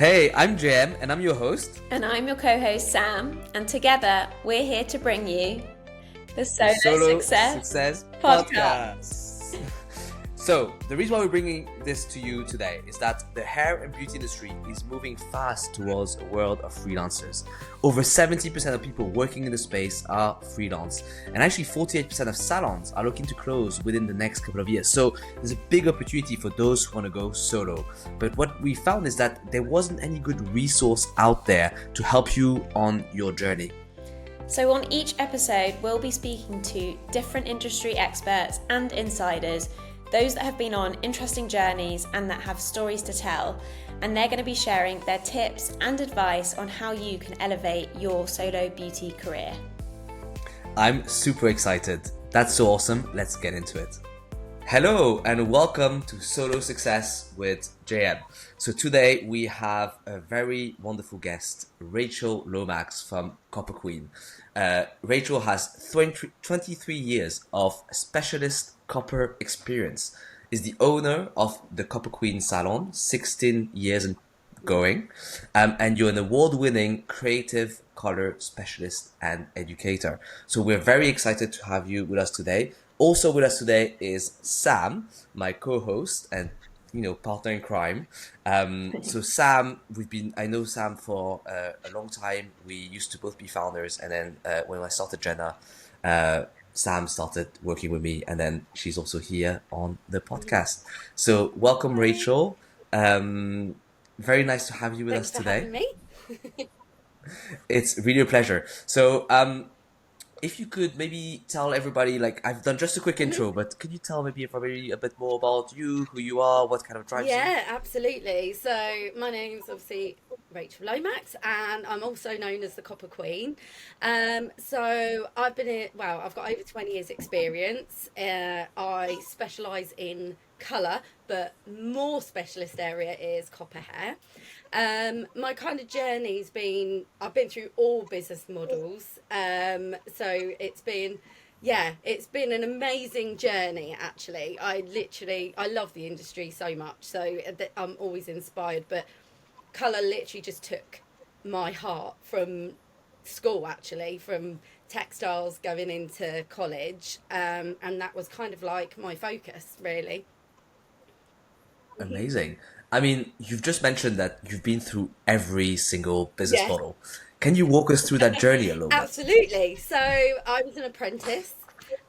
Hey, I'm JM and I'm your host. And I'm your co-host Sam, and together we're here to bring you the The Solo Solo Success Success Podcast. Podcast. So, the reason why we're bringing this to you today is that the hair and beauty industry is moving fast towards a world of freelancers. Over 70% of people working in the space are freelance, and actually 48% of salons are looking to close within the next couple of years. So, there's a big opportunity for those who want to go solo. But what we found is that there wasn't any good resource out there to help you on your journey. So on each episode, we'll be speaking to different industry experts and insiders, those that have been on interesting journeys and that have stories to tell, and they're going to be sharing their tips and advice on how you can elevate your solo beauty career. I'm super excited. That's so awesome. Let's get into it. Hello and welcome to Solo Success with JM. So today we have a very wonderful guest, Rachael Lomax from Copper Queen. Rachael has 23 years of specialist copper experience, is the owner of the Copper Queen Salon, 16 years and going, and you're an award-winning creative color specialist and educator. So we're very excited to have you with us today. Also with us today is Sam, my co-host and partner in crime. So Sam, I know Sam for a long time. We used to both be founders, and then when I started Jenna, Sam started working with me, and then she's also here on the podcast. So welcome, Rachael. Very nice to have you with us Thanks for today. having me. It's really a pleasure. So, if you could maybe tell everybody, like I've done just a quick intro, but could you tell maybe everybody a bit more about you, who you are, what kind of drives you? Yeah, absolutely. So my name's obviously Rachael Lomax, and I'm also known as the Copper Queen. So I've been in, well, I've got over 20 years experience. I specialise in colour, but more specialist area is copper hair. My kind of journey's been, I've been through all business models. So it's been an amazing journey, actually. I love the industry so much. So I'm always inspired. But colour literally just took my heart from school, actually, from textiles going into college. And that was kind of like my focus, really. Amazing. I mean, you've just mentioned that you've been through every single business Yeah. model. Can you walk us through that journey a little bit? Absolutely. So I was an apprentice,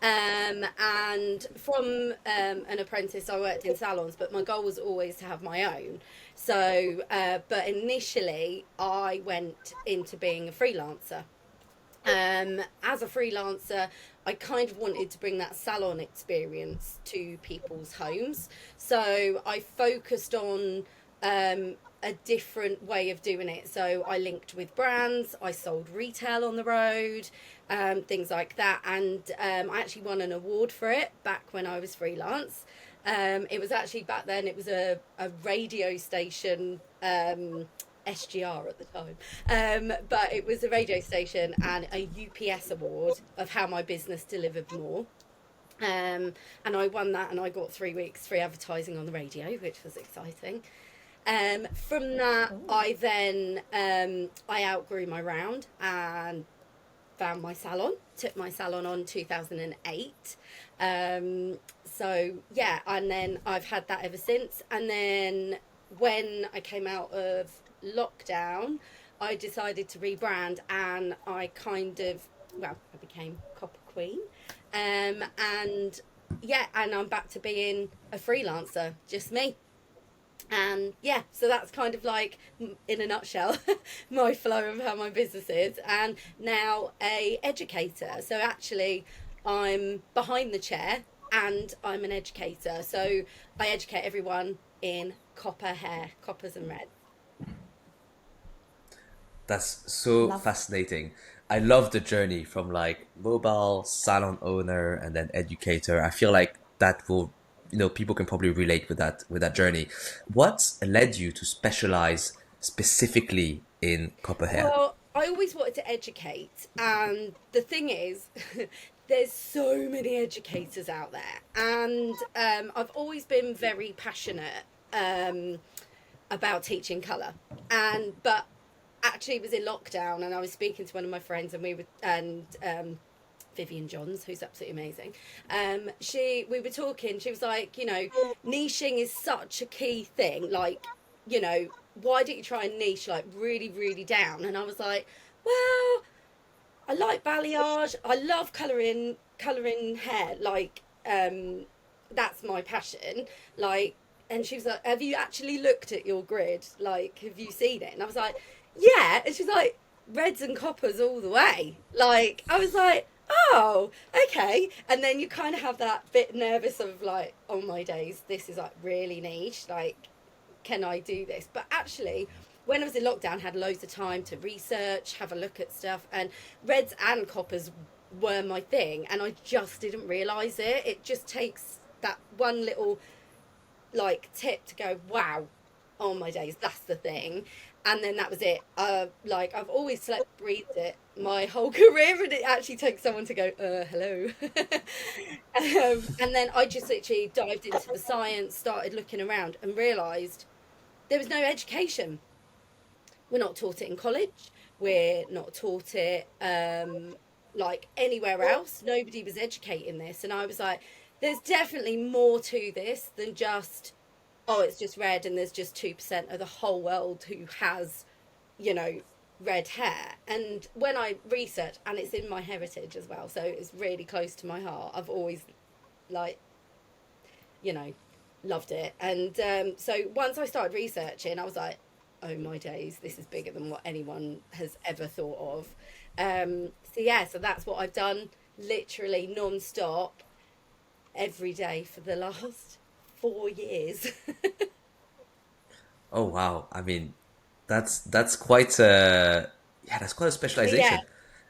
and from an apprentice, I worked in salons, but my goal was always to have my own. So, but initially, I went into being a freelancer. As a freelancer, I kind of wanted to bring that salon experience to people's homes. So I focused on a different way of doing it. So I linked with brands, I sold retail on the road, things like that. And I actually won an award for it back when I was freelance. It was actually back then, it was a radio station. SGR at the time, but it was a radio station and a UPS award of how my business delivered more. And I won that, and I got 3 weeks free advertising on the radio, which was exciting. From that, I then I outgrew my round and found my salon. Took my salon on 2008. So yeah, and then I've had that ever since. And then when I came out of lockdown, I decided to rebrand, and I became Copper Queen. And yeah, and I'm back to being a freelancer, just me. And yeah, so that's kind of like, in a nutshell, my flow of how my business is. And now a educator. So actually, I'm behind the chair and I'm an educator. So I educate everyone in copper hair, coppers and reds. That's so Love. fascinating. I love the journey from like mobile salon owner and then educator. I feel like that will, people can probably relate with that journey. What led you to specialize specifically in copper hair? Well, I always wanted to educate, and the thing is, there's so many educators out there, and I've always been very passionate um, about teaching colour. But actually it was in lockdown, and I was speaking to one of my friends, and Vivian Johns, who's absolutely amazing. We were talking. She was like, niching is such a key thing. Like, why don't you try and niche like really, really down? And I was like, well, I like balayage. I love colouring hair. Like, that's my passion. Like, and she was like, have you actually looked at your grid? Like, have you seen it? And I was like, yeah. And she's like, reds and coppers all the way. Like, I was like, oh, okay. And then you kind of have that bit nervous of like, oh my days, this is like really niche. Like, can I do this? But actually, when I was in lockdown, I had loads of time to research, have a look at stuff, and reds and coppers were my thing, and I just didn't realise it. It just takes that one little like tip to go, wow, oh my days, that's the thing. And then that was it. Like, I've always slept, breathed it my whole career, and it actually takes someone to go, hello. And then I just literally dived into the science, started looking around, and realised there was no education. We're not taught it in college. We're not taught it like anywhere else. Nobody was educating this. And I was like, there's definitely more to this than just, oh, it's just red and there's just 2% of the whole world who has, red hair. And when I research, and it's in my heritage as well, so it's really close to my heart. I've always, like, loved it. And so once I started researching, I was like, oh my days, this is bigger than what anyone has ever thought of. So that's what I've done, literally non-stop, every day for the last 4 years. Oh wow. I mean, that's quite a that's quite a Yeah. specialization.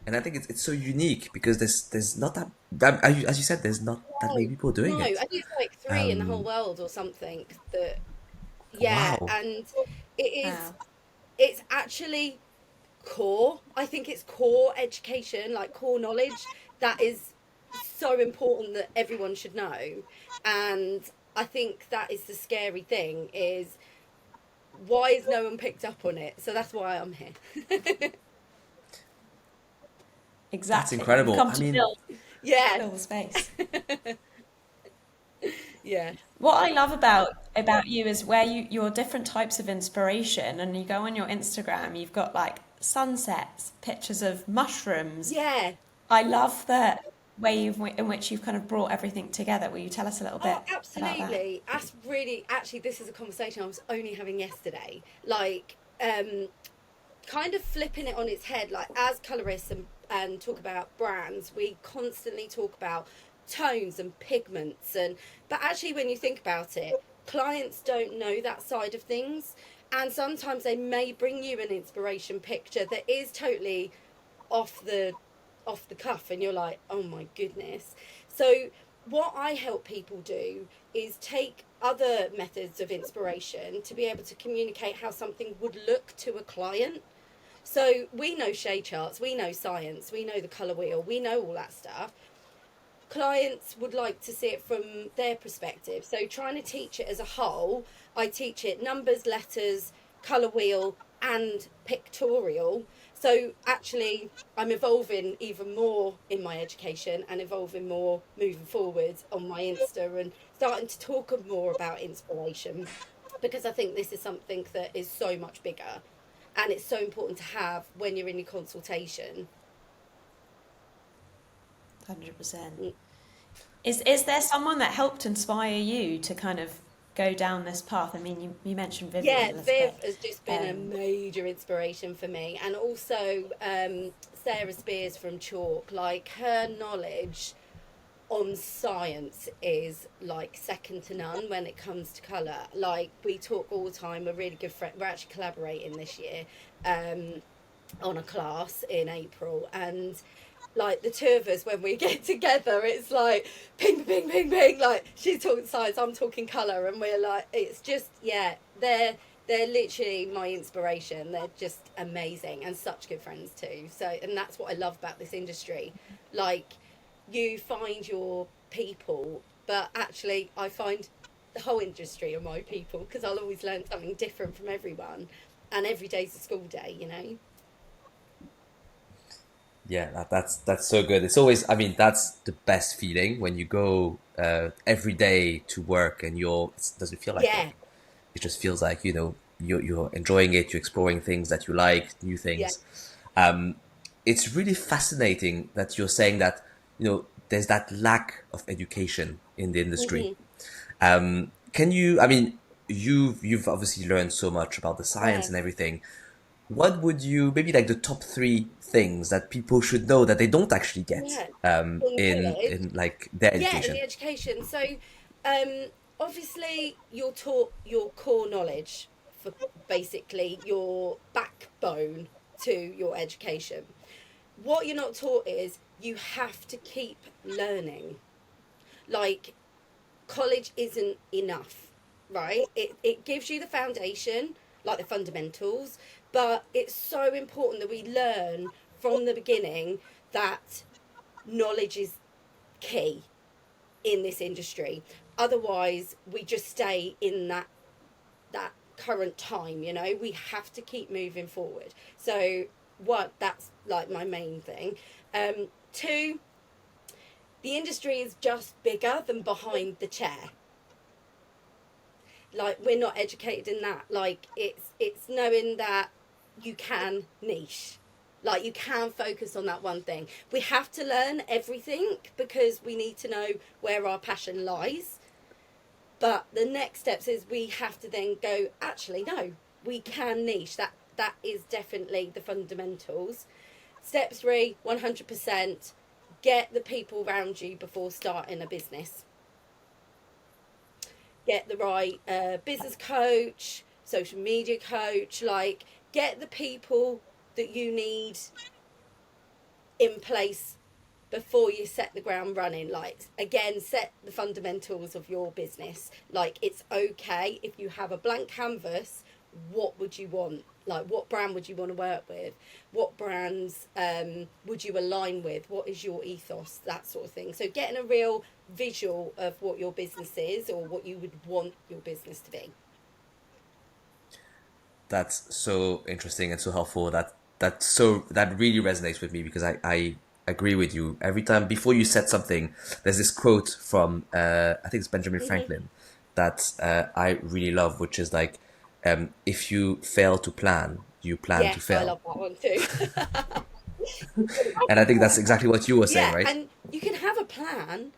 And I think it's so unique because there's not that as you said, there's not that many people doing No, I it. think it's like three in the whole world or something. That Yeah, Wow. and it is. Wow. It's actually core. I think it's core education, like core knowledge, that is so important that everyone should know. And I think that is the scary thing, is why is no one picked up on it? So that's why I'm here. That's Exactly. You've incredible. come I to mean, Yeah, fill the space. yeah, What I love about you is where your different types of inspiration, and you go on your Instagram, you've got like sunsets, pictures of mushrooms. yeah. I love the way in which you've kind of brought everything together. Will you tell us a little bit Oh, about that? absolutely. That's really, actually, this is a conversation I was only having yesterday. Like, kind of flipping it on its head, like as colorists and talk about brands, we constantly talk about tones and pigments, and but actually when you think about it, clients don't know that side of things, and sometimes they may bring you an inspiration picture that is totally off the off the cuff, and you're like, oh my goodness. So what I help people do is take other methods of inspiration to be able to communicate how something would look to a client. So we know shade charts, we know science, we know the colour wheel, we know all that stuff. Clients would like to see it from their perspective. So trying to teach it as a whole, I teach it numbers, letters, colour wheel, and pictorial. So actually, I'm evolving even more in my education and evolving more moving forward on my Insta, and starting to talk more about inspiration, because I think this is something that is so much bigger, and it's so important to have when you're in your consultation. 100%. Mm. Is there someone that helped inspire you to kind of go down this path? I mean, you mentioned Vivian Yeah, a little Viv bit. has just been a major inspiration for me, and also Sarah Spears from Chalk. Like, her knowledge on science is like second to none when it comes to colour. Like, we talk all the time. We're really good friends. We're actually collaborating this year on a class in April, and like the two of us, when we get together, it's like ping ping ping ping, like she's talking science, I'm talking colour, and we're like, it's just, yeah, they're literally my inspiration. They're just amazing and such good friends too. So, and that's what I love about this industry. Like, you find your people, but actually I find the whole industry are my people, because I'll always learn something different from everyone. and every day's a school day, you know. Yeah, that's so good. It's always, I mean, that's the best feeling when you go every day to work and it doesn't feel like Yeah, work. It just feels like, you're enjoying it, you're exploring things that you like, new yeah. things. Um, it's really fascinating that you're saying that, there's that lack of education in the industry. Hmm. Can you, I mean, you've obviously learned so much about the science Yeah, and everything. What would you, maybe like the top three things that people should know that they don't actually get yeah. In college, in like their yeah, in the education? education. So, obviously, you're taught your core knowledge for basically your backbone to your education. What you're not taught is you have to keep learning. Like, college isn't enough, right? It gives you the foundation, like the fundamentals, but it's so important that we learn from the beginning that knowledge is key in this industry. Otherwise, we just stay in that current time, you know. We have to keep moving forward. So, one, that's like my main thing. Two, the industry is just bigger than behind the chair. Like, we're not educated in that. Like, it's knowing that you can niche, like you can focus on that one thing. We have to learn everything because we need to know where our passion lies, but the next steps is we have to then go, actually no, we can niche. That is definitely the fundamentals. Step three, 100%, get the people around you before starting a business. Get the right business coach, social media coach, like get the people that you need in place before you set the ground running. Like, again, set the fundamentals of your business. Like, it's okay if you have a blank canvas. What would you want? Like, what brand would you want to work with? What brands would you align with? What is your ethos? That sort of thing. So getting a real visual of what your business is or what you would want your business to be. That's so interesting and so helpful. That really resonates with me because I agree with you. Every time before you set something, there's this quote from I think it's Benjamin Hmm. Franklin that I really love, which is like, if you fail to plan, you plan to Yes, I fail. love that one too. And I think that's exactly what you were saying, Yeah, right? and you can have a plan.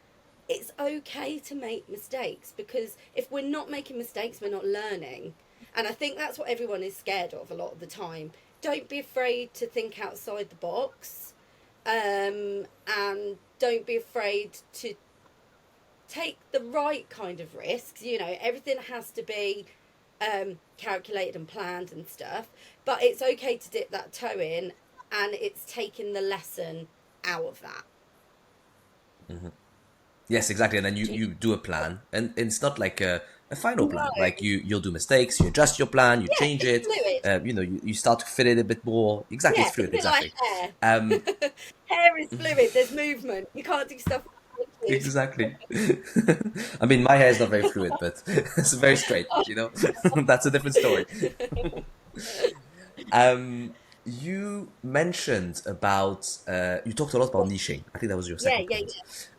It's okay to make mistakes because if we're not making mistakes, we're not learning. And I think that's what everyone is scared of a lot of the time. Don't be afraid to think outside the box, and don't be afraid to take the right kind of risks. You know, everything has to be calculated and planned and stuff, but it's okay to dip that toe in, and it's taking the lesson out of that. Yes, exactly. And then you do a plan, and it's not like a final No, plan. Like you'll do mistakes, you adjust your plan, you yeah, change it's it. fluid. You start to fit it a bit more. Exactly, Yeah, it's it's a fluid. bit like Exactly. hair. Um, Hair is fluid. There's movement. You can't do stuff rigid. exactly. I mean, my hair is not very fluid, but it's very straight. That's a different story. You mentioned about you talked a lot about niching. I think that was your Yeah, second yeah, point.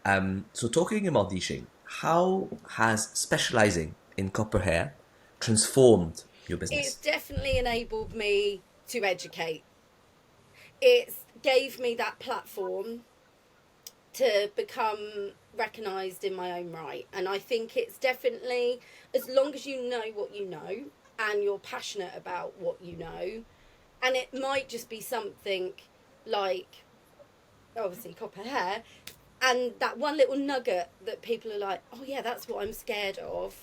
yeah. So talking about niching, how has specializing in copper hair transformed your It's business? definitely enabled me to educate. It's gave me that platform to become recognized in my own right. And I think it's definitely, as long as you know what you know and you're passionate about what you know, and it might just be something like, obviously, copper hair, and that one little nugget that people are like, oh yeah, that's what I'm scared of.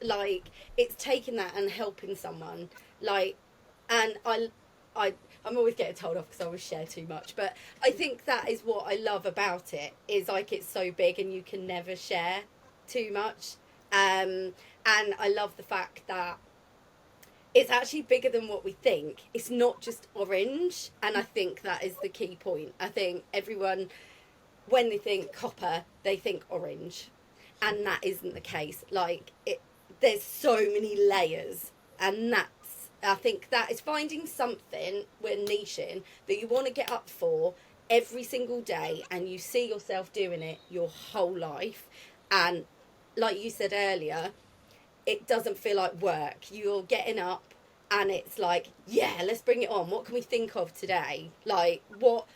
Like, it's taking that and helping someone. Like, and I I'm always getting told off because I always share too much, but I think that is what I love about it, is like it's so big and you can never share too much. And I love the fact that it's actually bigger than what we think. It's not just orange, and I think that is the key point. I think everyone, when they think copper, they think orange, and that isn't the case. Like, there's so many layers, and that's I think that is finding something when niching that you want to get up for every single day, and you see yourself doing it your whole life. And like you said earlier, it doesn't feel like work. You're getting up and it's like, yeah, let's bring it on. What can we think of today? Like, what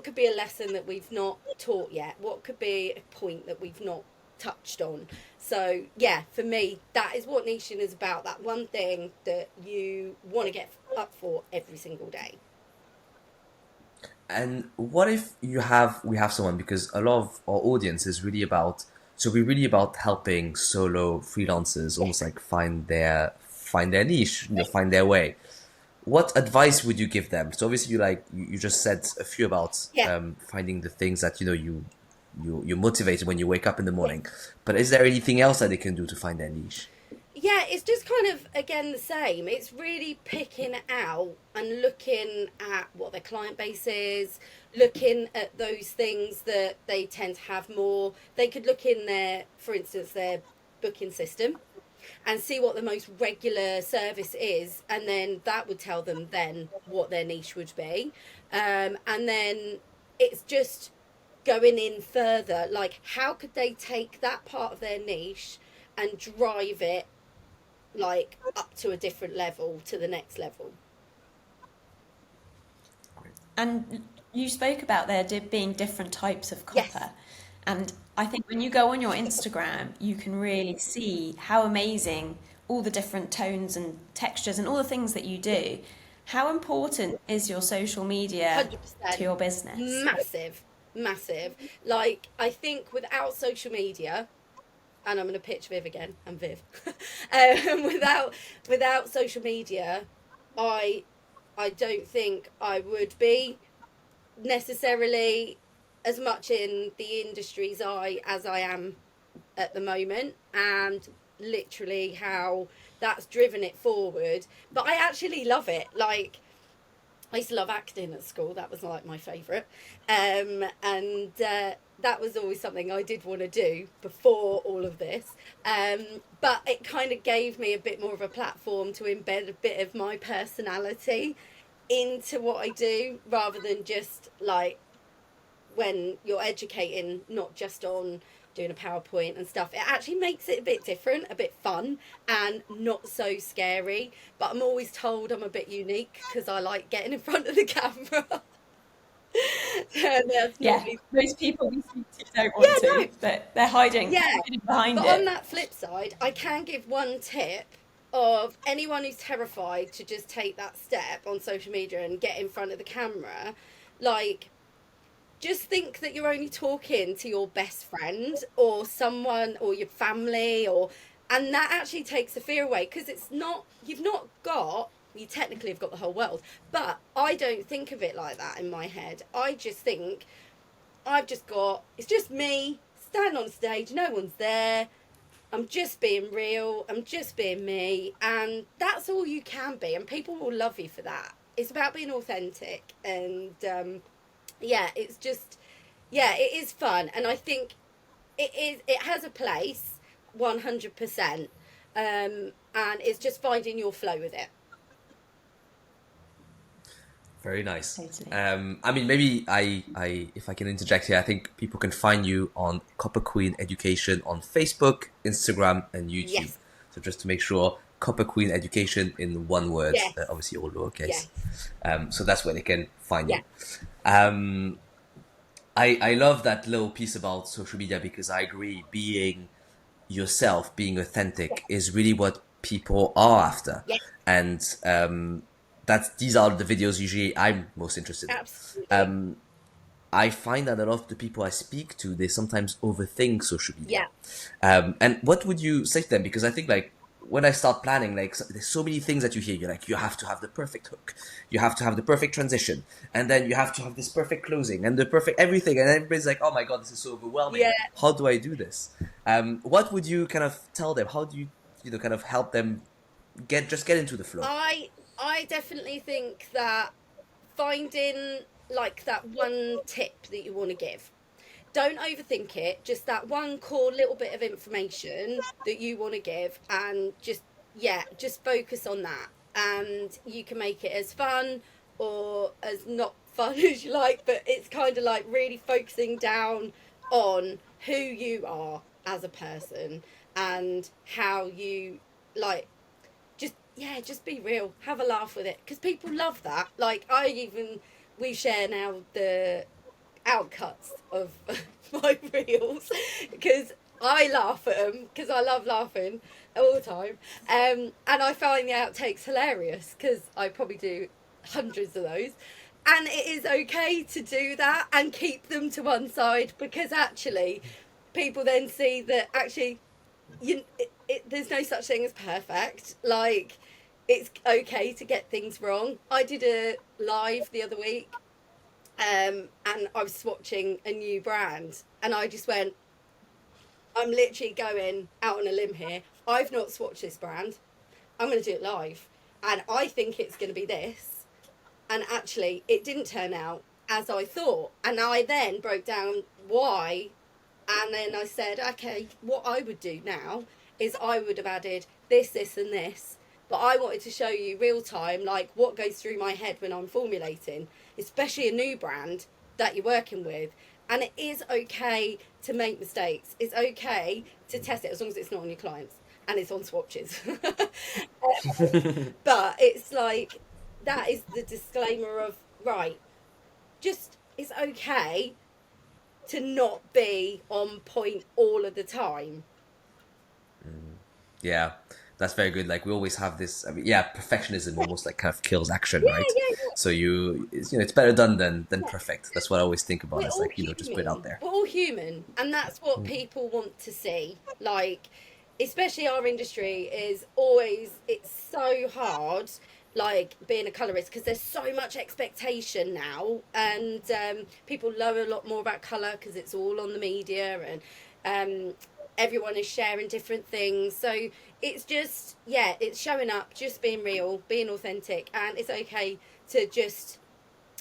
could be a lesson that we've not taught yet? What could be a point that we've not touched on? So yeah, for me, that is what niching is about. That one thing that you want to get up for every single day. And what if we have someone, because a lot of our audience is really about, so we're really about helping solo freelancers Yeah. almost like find their niche, find their way. What advice would you give them? So obviously you just said a few about Yeah. finding the things that you're motivated when you wake up in the Yeah. morning. But is there anything else that they can do to find their niche? Yeah, it's just kind of again the same. It's really picking it out and looking at what their client base is, looking at those things that they tend to have more. They could look in their, for instance, their booking system and see what the most regular service is, and then that would tell them then what their niche would be. And then it's just going in further, like how could they take that part of their niche and drive it like up to a different level, to the next level. And you spoke about there being different types of Yes. copper. And I think when you go on your Instagram, you can really see how amazing all the different tones and textures and all the things that you do. How important is your social media to 100%. your business? Massive, massive. Like, I think without social media, and I'm going to pitch Viv again, and Viv, without social media, I I don't think I would be necessarily as much in the industry's eye as I am at the moment, and literally how that's driven it forward. But I actually love it. Like, I used to love acting at school. That was like my favourite. And that was always something I did want to do before all of this. But it kind of gave me a bit more of a platform to embed a bit of my personality into what I do, rather than just like when you're educating, not just on doing a PowerPoint and stuff. It actually makes it a bit different, a bit fun, and not so scary. But I'm always told I'm a bit unique because I like getting in front of the camera. And that's Yeah, normally, most people we speak to don't yeah, want to, no, but they're yeah. hiding behind But on it. that flip side, I can give one tip of anyone who's terrified to just take that step on social media and get in front of the camera. Like, just think that you're only talking to your best friend or someone or your family, or and that actually takes the fear away, because it's not, you've not got, you technically have got the whole world, but I don't think of it like that in my head. I just think I've just got, it's just me standing on stage, no one's there, I'm just being real, I'm just being me, and that's all you can be, and people will love you for that. It's about being authentic, and yeah, it's just, yeah, it is fun, and I think it has a place, 100%, and it's just finding your flow with it. Very nice. Totally. I mean, maybe if I can interject here, I think people can find you on Copper Queen Education on Facebook, Instagram, and YouTube. Yes. So just to make sure, Copper Queen Education in one word, Yes. obviously all lowercase. Yes. So that's where they can find Yeah. you. Um, I love that little piece about social media, because I agree, being yourself, being Yeah. authentic is really what people are after. Yeah. And these are the videos usually I'm most interested in. Absolutely. I find that a lot of the people I speak to, they sometimes overthink social media. Yeah. And what would you say to them? Because I think like when I start planning, like there's so many things that you hear. You're like, you have to have the perfect hook, you have to have the perfect transition, and then you have to have this perfect closing and the perfect everything. And everybody's like, oh my god, this is so overwhelming. Yeah. How do I do this? What would you kind of tell them? How do you kind of help them get into the flow? I definitely think that finding like that one tip that you want to give, don't overthink it, just that one core little bit of information that you want to give, and just, yeah, just focus on that. and you can make it as fun or as not fun as you like, but it's kind of like really focusing down on who you are as a person and how you like just be real, have a laugh with it, because people love that. Like we share now the outcuts of my reels because I laugh at them because I love laughing all the time, and I find the outtakes hilarious because I probably do hundreds of those, and it is okay to do that and keep them to one side, because actually people then see that actually there's no such thing as perfect. Like, it's okay to get things wrong. I did a live the other week, and I was swatching a new brand, and I just went, I'm literally going out on a limb here. I've not swatched this brand. I'm going to do it live, and I think it's going to be this. And actually, it didn't turn out as I thought. And I then broke down why, and then I said, okay, what I would do now is I would have added this, this, and this. But I wanted to show you real time, like what goes through my head when I'm formulating, especially a new brand that you're working with. And it is okay to make mistakes. It's okay to test it as long as it's not on your clients and it's on swatches. But it's like, that is the disclaimer of, right, just it's okay to not be on point all of the time. Yeah, that's very good. Like we always have this. I mean, yeah, perfectionism almost like kind of kills action, Yeah, right? yeah, yeah. So it's better done than Yeah. perfect. That's what I always think about. We're It's all like just put it out human. there. We're all human, and that's what people want to see. Like, especially our industry is always, it's so hard, like being a colorist, because there's so much expectation now, and people know a lot more about color because it's all on the media, and everyone is sharing different things. So it's just, yeah, it's showing up, just being real, being authentic, and it's okay to just,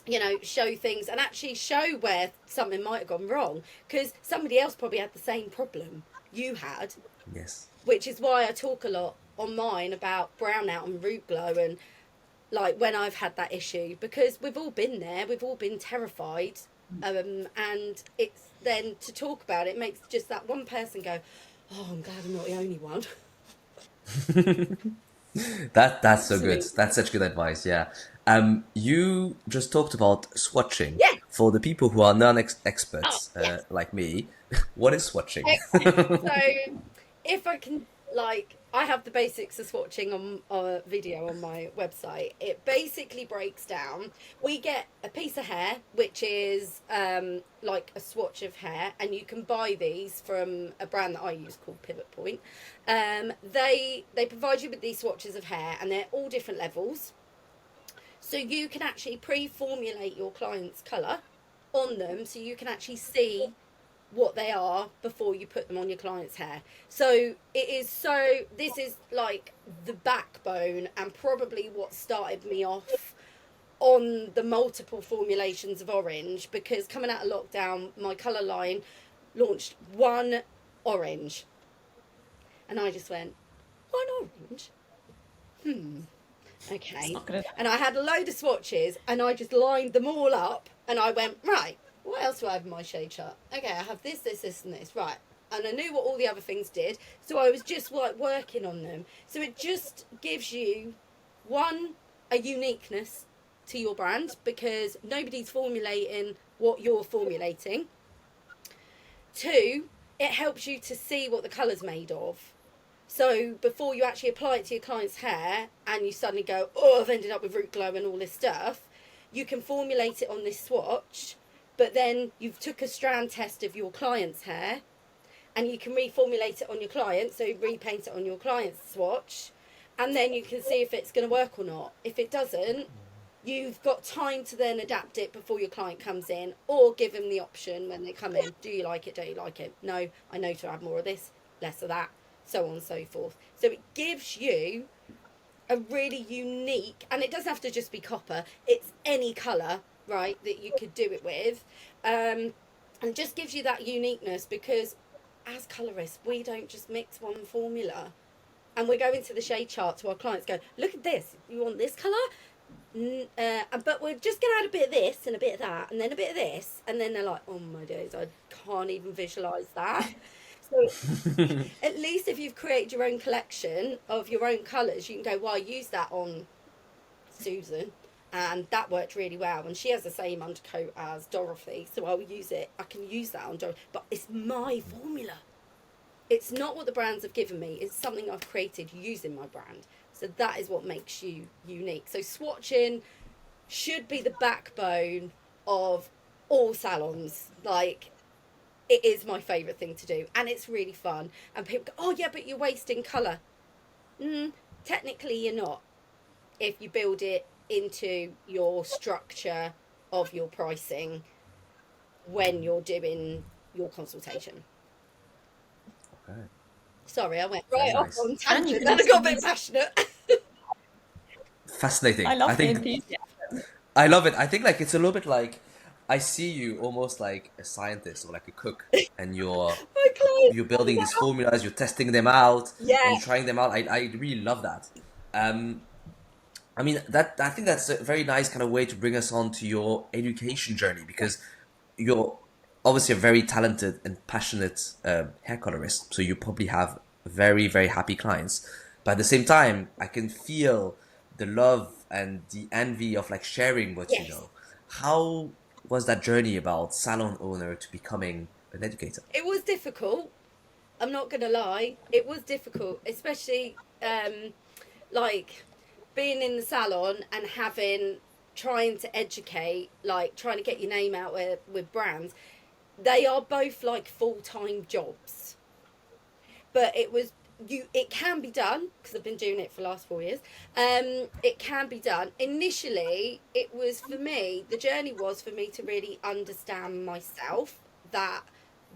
you know, show things and actually show where something might have gone wrong, because somebody else probably had the same problem you had, Yes. which is why I talk a lot on mine about brownout and root glow, and like when I've had that issue, because we've all been there, we've all been terrified, and it's then to talk about it makes just that one person go, oh, I'm glad I'm not the only one. That's so good. Absolutely. That's such good advice. Yeah. You just talked about swatching. Yeah. For the people who are Oh, non-experts, yes. like me, what is swatching? Excellent. So, if I can, like, I have the basics of swatching on a video on my website. It basically breaks down. We get a piece of hair, which is like a swatch of hair, and you can buy these from a brand that I use called Pivot Point. They provide you with these swatches of hair, and they're all different levels. So you can actually pre-formulate your client's colour on them, so you can actually see what they are before you put them on your client's hair. So this is like the backbone and probably what started me off on the multiple formulations of orange, because coming out of lockdown, my colour line launched one orange, and I just went, one orange? Okay. And I had a load of swatches, and I just lined them all up, and I went, right, what else do I have in my shade chart? Okay, I have this, this, this, and this. Right. And I knew what all the other things did, so I was just like working on them. So it just gives you, one, a uniqueness to your brand, because nobody's formulating what you're formulating. Two, it helps you to see what the colour's made of. So before you actually apply it to your client's hair and you suddenly go, oh, I've ended up with root glow and all this stuff, you can formulate it on this swatch, but then you've took a strand test of your client's hair and you can reformulate it on your client, so repaint it on your client's swatch, and then you can see if it's going to work or not. If it doesn't, you've got time to then adapt it before your client comes in, or give them the option when they come in. Do you like it? Don't you like it? No, I know to add more of this, less of that, so on and so forth. So it gives you a really unique, and it doesn't have to just be copper, it's any colour, right, that you could do it with, and it just gives you that uniqueness, because as colourists we don't just mix one formula, and we're going to the shade chart to our clients, go, look at this, you want this colour? But we're just going to add a bit of this and a bit of that and then a bit of this, and then they're like, oh my days, I can't even visualise that. So at least if you've created your own collection of your own colours, you can go, well, I use that on Susan and that worked really well, and she has the same undercoat as Dorothy, so I'll use it, I can use that on Dorothy, but it's my formula. It's not what the brands have given me, it's something I've created using my brand. So that is what makes you unique. So swatching should be the backbone of all salons. Like, it is my favourite thing to do, and it's really fun. And people go, oh yeah, but you're wasting colour. Technically you're not, if you build it into your structure of your pricing when you're doing your consultation. Okay. Sorry, I went Very right off nice. on tangent and I got a bit passionate. Fascinating. I love the think enthusiasm. I love it. I think like it's a little bit like I see you almost like a scientist or like a cook, and My clients you're building these formulas, you're testing them out, and yeah. you're trying them out. I really love that. Um, I mean that I think that's a very nice kind of way to bring us on to your education journey, because you're obviously a very talented and passionate hair colorist, so you probably have very, very happy clients. But at the same time, I can feel the love and the envy of like sharing what you Yes. know. How was that journey about salon owner to becoming an educator? It was difficult. I'm not gonna lie. It was difficult, especially like being in the salon and trying to educate, like trying to get your name out with brands. They are both like full-time jobs, but it can be done because I've been doing it for the last 4 years. It can be done. Initially, it was for me, the journey was for me to really understand myself, that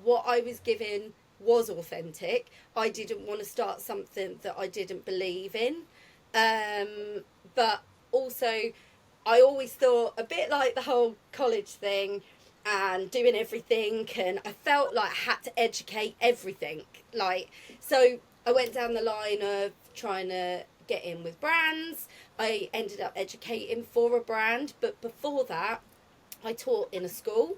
what I was given was authentic. I didn't want to start something that I didn't believe in. But also, I always thought, a bit like the whole college thing and doing everything, and I felt like I had to educate everything. Like, so I went down the line of trying to get in with brands. I ended up educating for a brand, but before that, I taught in a school.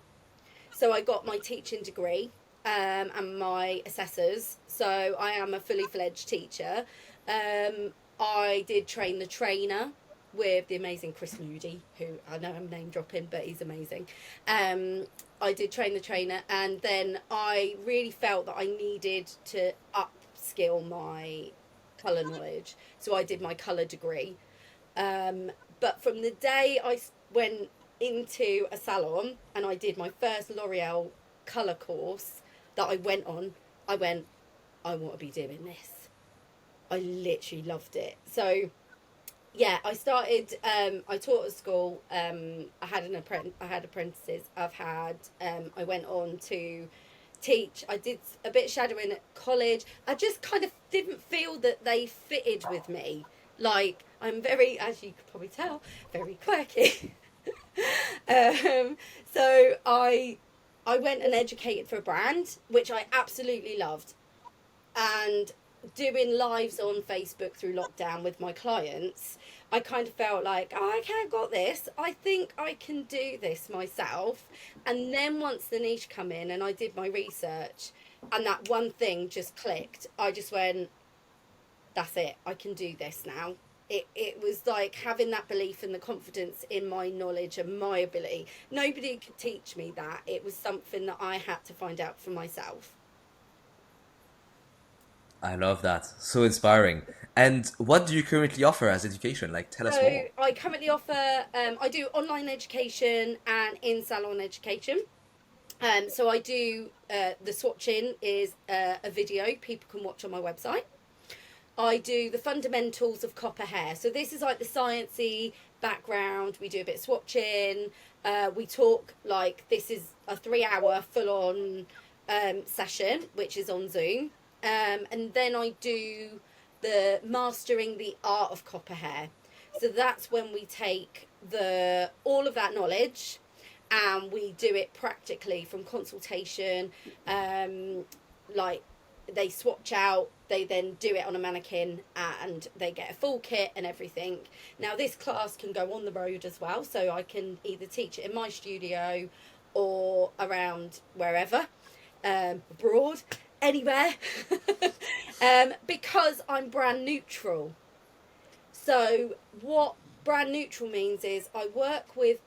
So I got my teaching degree and my assessors. So I am a fully fledged teacher. I did train the trainer with the amazing Chris Moody, who I know I'm name dropping, but he's amazing. I did train the trainer, and then I really felt that I needed to upskill my colour knowledge. So I did my colour degree. But from the day I went into a salon and I did my first L'Oreal colour course that I went on, I went, I want to be doing this. I literally loved it. So yeah, I started. I taught at school. I had apprentices. I went on to teach. I did a bit of shadowing at college. I just kind of didn't feel that they fitted with me. Like, I'm very, as you could probably tell, very quirky. So I went and educated for a brand, which I absolutely loved, and doing lives on Facebook through lockdown with my clients, I kind of felt like, oh, okay, I've got this. I think I can do this myself. And then once the niche come in and I did my research and that one thing just clicked, I just went, that's it. I can do this now. It was like having that belief and the confidence in my knowledge and my ability. Nobody could teach me that. It was something that I had to find out for myself. I love that. So inspiring. And what do you currently offer as education? Like, tell us So more. I currently offer, I do online education and in-salon education. So I do, the swatching is a video people can watch on my website. I do the fundamentals of copper hair. So this is like the sciencey background. We do a bit of swatching. We talk, like, this is a 3-hour full-on session, which is on Zoom. And then I do the mastering the art of copper hair. So that's when we take all of that knowledge and we do it practically from consultation, like they swatch out, they then do it on a mannequin, and they get a full kit and everything. Now this class can go on the road as well, so I can either teach it in my studio or around wherever, abroad, anywhere, because I'm brand neutral. So what brand neutral means is I work with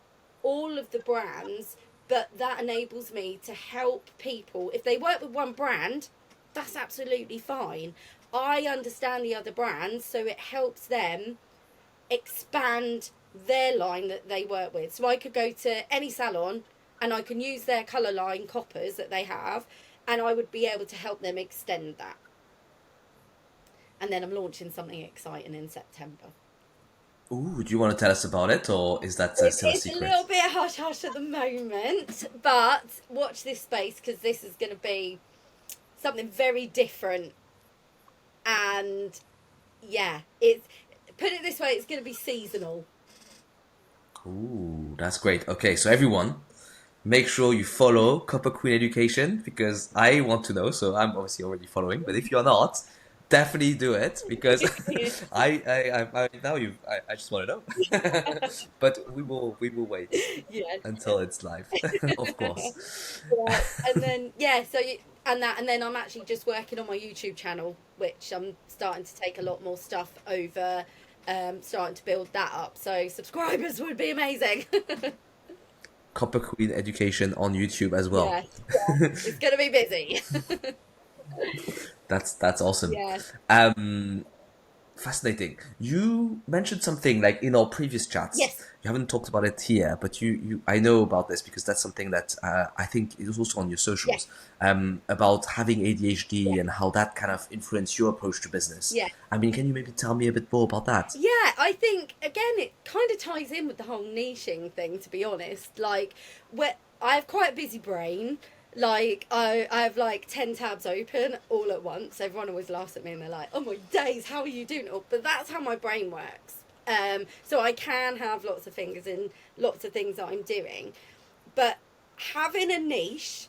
all of the brands, but that enables me to help people. If they work with one brand, that's absolutely fine. I understand the other brands, so it helps them expand their line that they work with. So I could go to any salon and I can use their colour line coppers that they have, and I would be able to help them extend that. And then I'm launching something exciting in September. Ooh, do you want to tell us about it, or is that still a It's a secret? little bit hush hush at the moment, but watch this space, because this is going to be something very different. And yeah, it's, put it this way, it's going to be seasonal. Ooh, that's great. Okay, so everyone, make sure you follow Copper Queen Education because I want to know. So I'm obviously already following, but if you're not, definitely do it because I now I just want to know. But we will wait Yeah. until it's live, of course. Yeah. And then yeah, so and then I'm actually just working on my YouTube channel, which I'm starting to take a lot more stuff over, starting to build that up. So subscribers would be amazing. Copper Queen Education on YouTube as well. Yes, it's gonna be busy. That's awesome. Yeah. Um, Fascinating. You mentioned something like in our previous chats. Yes. You haven't talked about it here, but you I know about this because that's something that I think is also on your socials. Yes. About having ADHD Yeah. and how that kind of influenced your approach to business. Yeah. I mean, can you maybe tell me a bit more about that? Yeah, I think again it kind of ties in with the whole niching thing, to be honest. Like, where I have quite a busy brain. Like I have like 10 tabs open all at once. Everyone always laughs at me and they're like, "Oh my days, how are you doing it all?" But that's how my brain works. So I can have lots of fingers in lots of things that I'm doing. But having a niche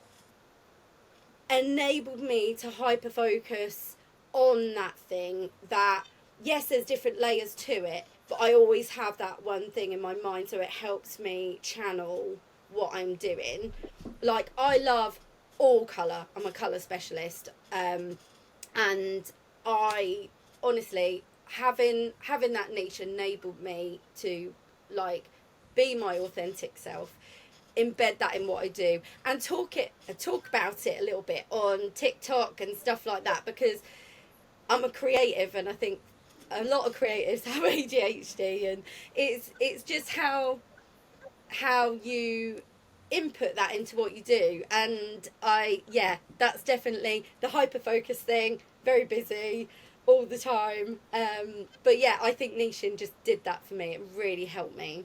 enabled me to hyper focus on that thing that, yes, there's different layers to it, but I always have that one thing in my mind, so it helps me channel what I'm doing. Like, I love all colour. I'm a colour specialist, and I honestly, having that niche enabled me to, like, be my authentic self, embed that in what I do, and talk about it a little bit on TikTok and stuff like that, because I'm a creative, and I think a lot of creatives have ADHD, and it's just how you input that into what you do. And that's definitely the hyper focus thing, very busy all the time, but yeah, I think niching just did that for me. It really helped me.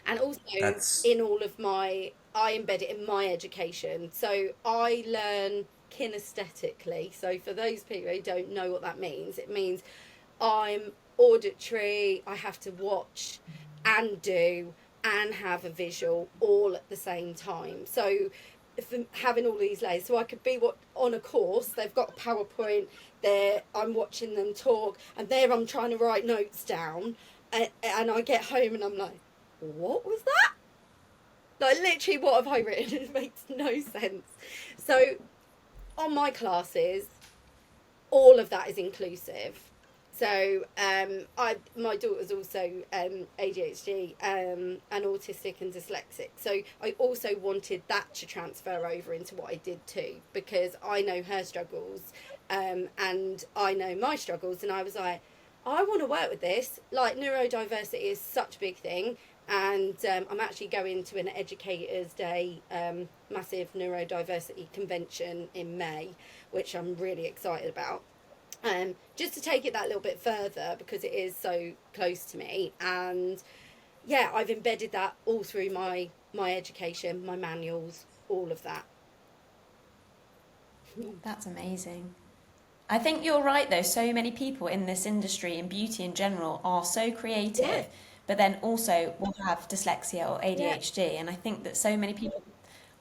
And also, That's in all of my, I embed it in my education, so I learn kinesthetically. So for those people who don't know what that means, it means I'm auditory, I have to watch and do and have a visual all at the same time. So if having all these layers, so I could be on a course, they've got a PowerPoint there, I'm watching them talk, and there I'm trying to write notes down, and I get home and I'm like, what was that? Like, literally, what have I written? It makes no sense. So on my classes, all of that is inclusive. So my daughter's also ADHD, and autistic and dyslexic. So I also wanted that to transfer over into what I did too, because I know her struggles, and I know my struggles, and I was like, I want to work with this. Like, neurodiversity is such a big thing, and I'm actually going to an Educators Day massive neurodiversity convention in May, which I'm really excited about. Just to take it that little bit further, because it is so close to me. And yeah, I've embedded that all through my education, my manuals, all of that. That's amazing. I think you're right though. So many people in this industry and beauty in general are so creative, Yeah. but then also will have dyslexia or Yeah. ADHD. And I think that so many people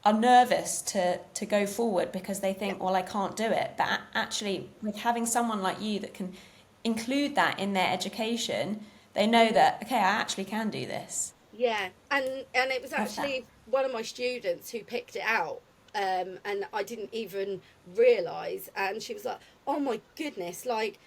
are nervous to go forward because they think, well, I can't do it. But actually, with having someone like you that can include that in their education, they know that, okay, I actually can do this. Yeah, and it was Love that. actually one of my students who picked it out, and I didn't even realise. And she was like, "Oh my goodness! Like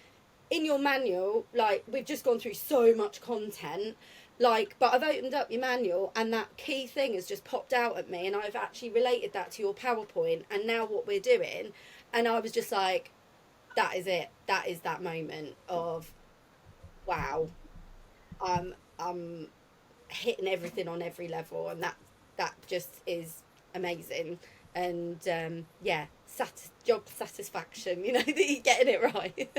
in your manual, like we've just gone through so much content, like, but I've opened up your manual, and that key thing has just popped out at me, and I've actually related that to your PowerPoint, and now what we're doing." And I was just like, "That is it. That is that moment of, wow, I'm hitting everything on every level, and that just is amazing." And yeah, job satisfaction, you know, that you're getting it right.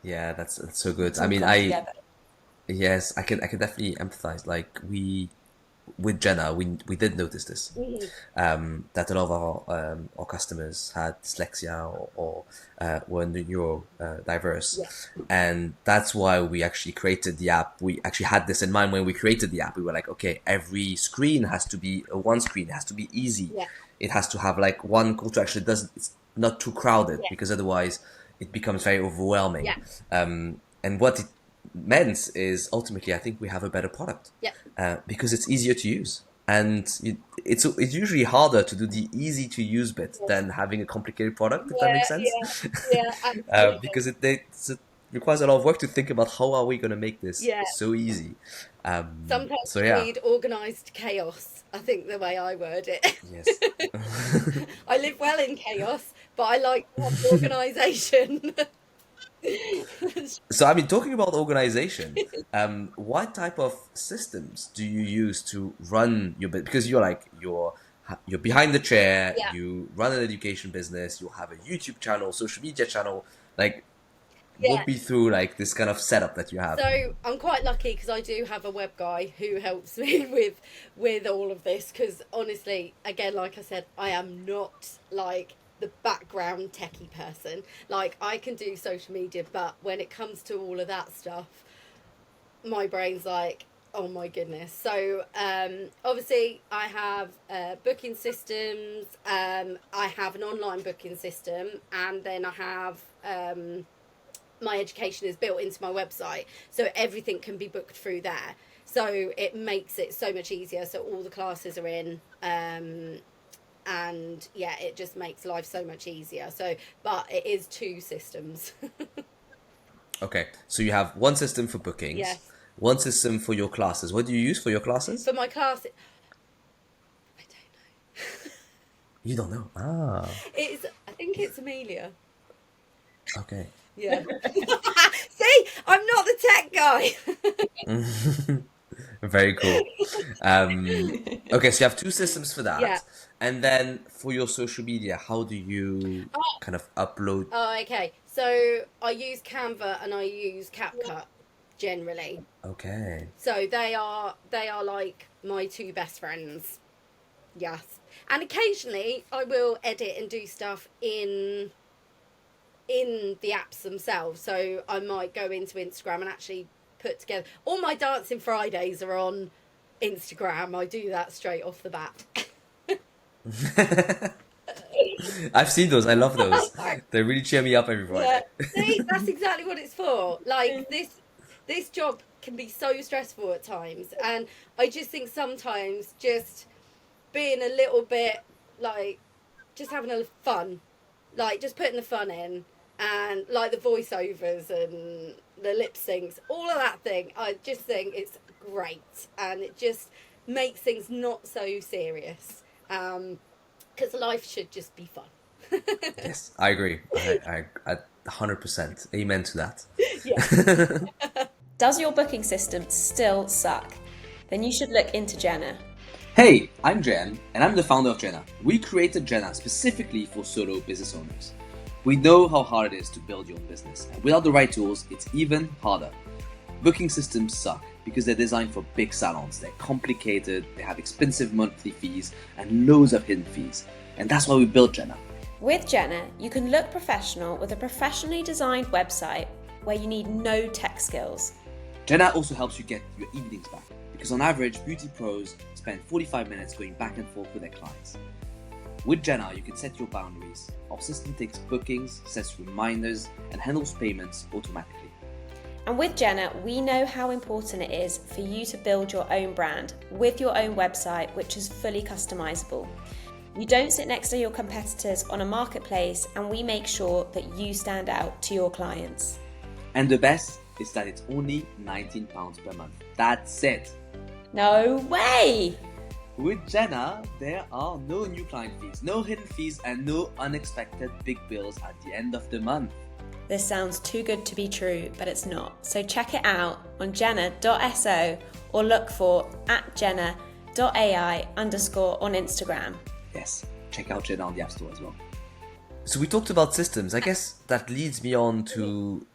Yeah, that's so good. It's I all mean, come together. yes, I can definitely empathize. Like with Jenna, we did notice this, that a lot of our customers had dyslexia or were neuro diverse, Yeah, and that's why we actually created the app. We actually had this in mind when we created the app. We were like, okay, every screen has to be one screen. It has to be easy. yeah, It has to have like one call to action. It's not too crowded yeah, because otherwise it becomes very overwhelming. yeah, And what it meant is ultimately, I think we have a better product yeah, because it's easier to use. And it's usually harder to do the easy to use bit than having a complicated product, if that yeah, makes sense. yeah, yeah, absolutely. Because it requires a lot of work to think about how are we going to make this Yeah, so easy. sometimes So you yeah, need organised chaos, I think, the way I word it. yes. I live well in chaos, but I like to have organisation. So I mean, talking about organization, what type of systems do you use to run your business? Because you're behind the chair, Yeah, you run an education business, you have a YouTube channel, social media channel. Like, yeah. walk me through like this kind of setup that you have. So I'm quite lucky because I do have a web guy who helps me with all of this. Because honestly, again, like I said, I am not like the background techie person. Like I can do social media, but when it comes to all of that stuff, my brain's like, oh my goodness. So obviously I have booking systems. I have an online booking system, and then I have my education is built into my website, so everything can be booked through there. So it makes it so much easier. So all the classes are in, and yeah, it just makes life so much easier. So, but it is two systems. Okay, so you have one system for bookings, Yes. one system for your classes. What do you use for your classes? For my class, I don't know. You don't know. Ah, It's, I think it's Amelia. okay. Yeah. See, I'm not the tech guy. Very cool. Okay, so you have two systems for Yeah. that. And then for your social media, how do you kind of upload? Oh, okay. So I use Canva and I use CapCut generally. Okay. So they are like my two best friends. Yes. And occasionally I will edit and do stuff in the apps themselves. So I might go into Instagram and actually put together all my dancing Fridays are on Instagram. I do that straight off the bat. I've seen those. I love those. They really cheer me up every Yeah. Friday. See, that's exactly what it's for. Like this job can be so stressful at times, and I just think sometimes just being a little bit like just having a fun, like just putting the fun in, and like the voiceovers and the lip syncs, all of that thing. I just think it's great, and it just makes things not so serious. Because life should just be fun. Yes, I agree. I 100%. Amen to that. Yeah. Does your booking system still suck? Then you should look into Jenna. Hey, I'm Jen, and I'm the founder of Jenna. We created Jenna specifically for solo business owners. We know how hard it is to build your own business, and without the right tools, it's even harder. Booking systems suck because they're designed for big salons. They're complicated, they have expensive monthly fees, and loads of hidden fees. And that's why we built Jenna. With Jenna, you can look professional with a professionally designed website where you need no tech skills. Jenna also helps you get your evenings back, because on average, beauty pros spend 45 minutes going back and forth with their clients. With Jenna, you can set your boundaries. Our system takes bookings, sets reminders, and handles payments automatically. And with Jenna, we know how important it is for you to build your own brand with your own website, which is fully customizable. You don't sit next to your competitors on a marketplace, and we make sure that you stand out to your clients. And the best is that it's only £19 per month. That's it. No way! With Jenna, there are no new client fees, no hidden fees, and no unexpected big bills at the end of the month. This sounds too good to be true, but it's not. So check it out on jenna.so or look for @jenna.ai_ on Instagram. Yes, check out Jenna on the App Store as well. So we talked about systems. I guess that leads me on to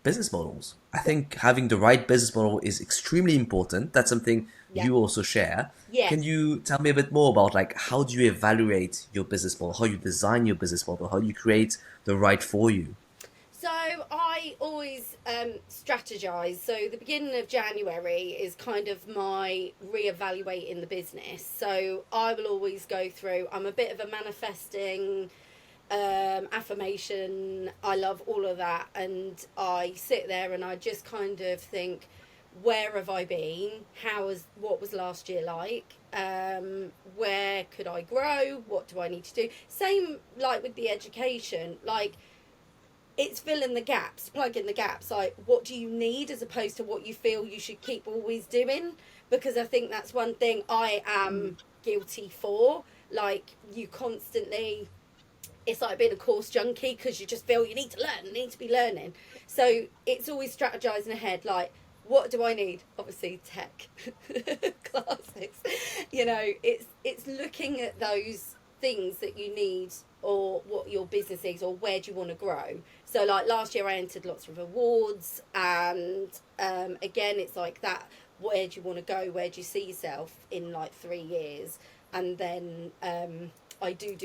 business models. I think having the right business model is extremely important. That's something you also share. Yes. Can you tell me a bit more about how do you evaluate your business model, how you design your business model, how you create the right for you? So I always strategize. So the beginning of January is kind of my reevaluating the business. So I will always go through, I'm a bit of a manifesting affirmation. I love all of that. And I sit there and I just kind of think, where have I been? What was last year like? Where could I grow? What do I need to do? Same like with the education, it's filling the gaps, plugging the gaps. Like, what do you need as opposed to what you feel you should keep always doing? Because I think that's one thing I am guilty for. You constantly, it's like being a course junkie because you just feel you need to learn, you need to be learning. So it's always strategizing ahead. What do I need? Obviously, tech classes. It's looking at those things that you need, or what your business is, or where do you want to grow. So last year I entered lots of awards, and again it's like that, where do you want to go, where do you see yourself in 3 years? And then I do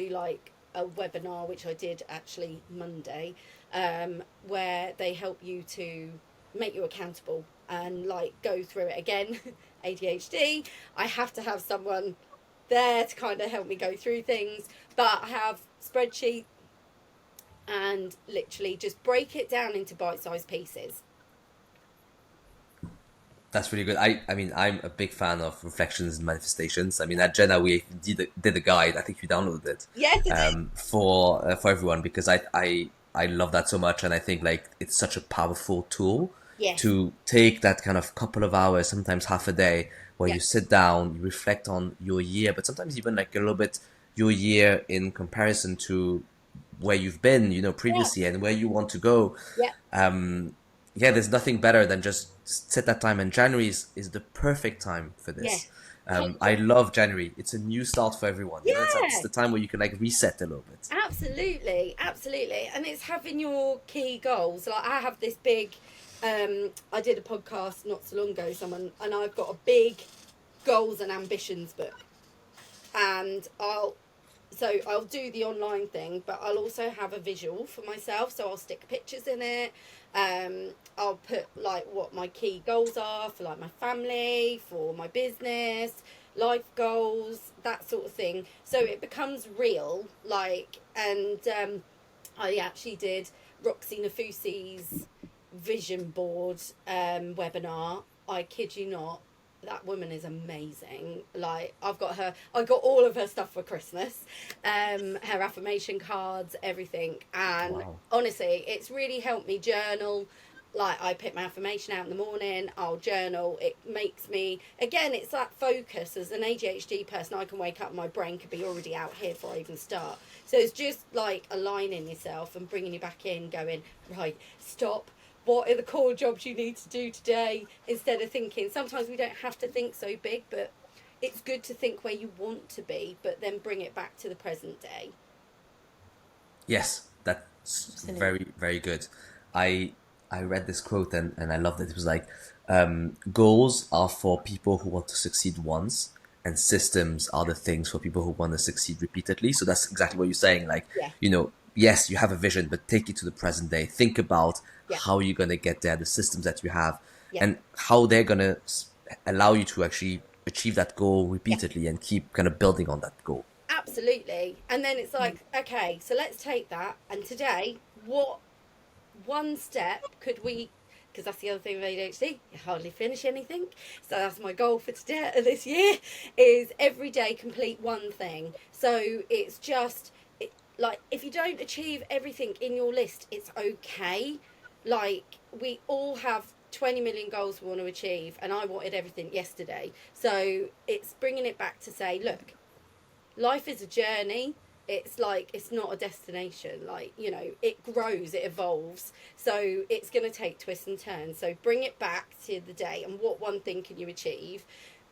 a webinar, which I did actually Monday, where they help you to make you accountable and go through it again. ADHD, I have to have someone there to kind of help me go through things, but I have spreadsheet and literally just break it down into bite-sized pieces. That's really good. I mean, I'm a big fan of reflections and manifestations. I mean, at Jenna, we did a guide. I think you downloaded it. Yes, for everyone, because I love that so much, and I think it's such a powerful tool. Yes. To take that kind of couple of hours, sometimes half a day, where you sit down, you reflect on your year, but sometimes even a little bit your year in comparison to where you've been, previously, and where you want to go. There's nothing better than just set that time, and January is the perfect time for this. I love January. It's a new start for everyone. It's the time where you can reset a little bit. Absolutely. And it's having your key goals. I have this big, I did a podcast not so long ago, and I've got a big goals and ambitions book, and I'll do the online thing, but I'll also have a visual for myself. So I'll stick pictures in it. I'll put what my key goals are for my family, for my business, life goals, that sort of thing. So it becomes real. And I actually did Roxy Nafusi's vision board webinar. I kid you not. That woman is amazing. I got all of her stuff for Christmas, her affirmation cards, everything. And honestly, it's really helped me journal. I pick my affirmation out in the morning, I'll journal. It makes me, again, it's that focus. As an ADHD person, I can wake up and my brain could be already out here before I even start. So it's just aligning yourself and bringing you back in, going, right, stop. What are the core jobs you need to do today? Instead of thinking, sometimes we don't have to think so big, but it's good to think where you want to be, but then bring it back to the present day. Yes, that's very, very good. I read this quote and I loved it. It was goals are for people who want to succeed once, and systems are the things for people who want to succeed repeatedly. So that's exactly what you're saying. Yes, you have a vision, but take it to the present day. Think about how you're going to get there, the systems that you have. Yeah. and how they're going to allow you to actually achieve that goal Yeah. repeatedly and keep kind of building on that goal. Absolutely. And then it's like, okay, so let's take that. And today, what one step could we, because that's the other thing with ADHD, you hardly finish anything. So that's my goal for today, this year, is every day complete one thing. So it's just, like, if you don't achieve everything in your list, it's okay. Like, we all have 20 million goals we want to achieve, and I wanted everything yesterday. So it's bringing it back to say, look, life is a journey. It's like, it's not a destination. Like, you know, it grows, it evolves, so it's going to take twists and turns. So bring it back to the day, and what one thing can you achieve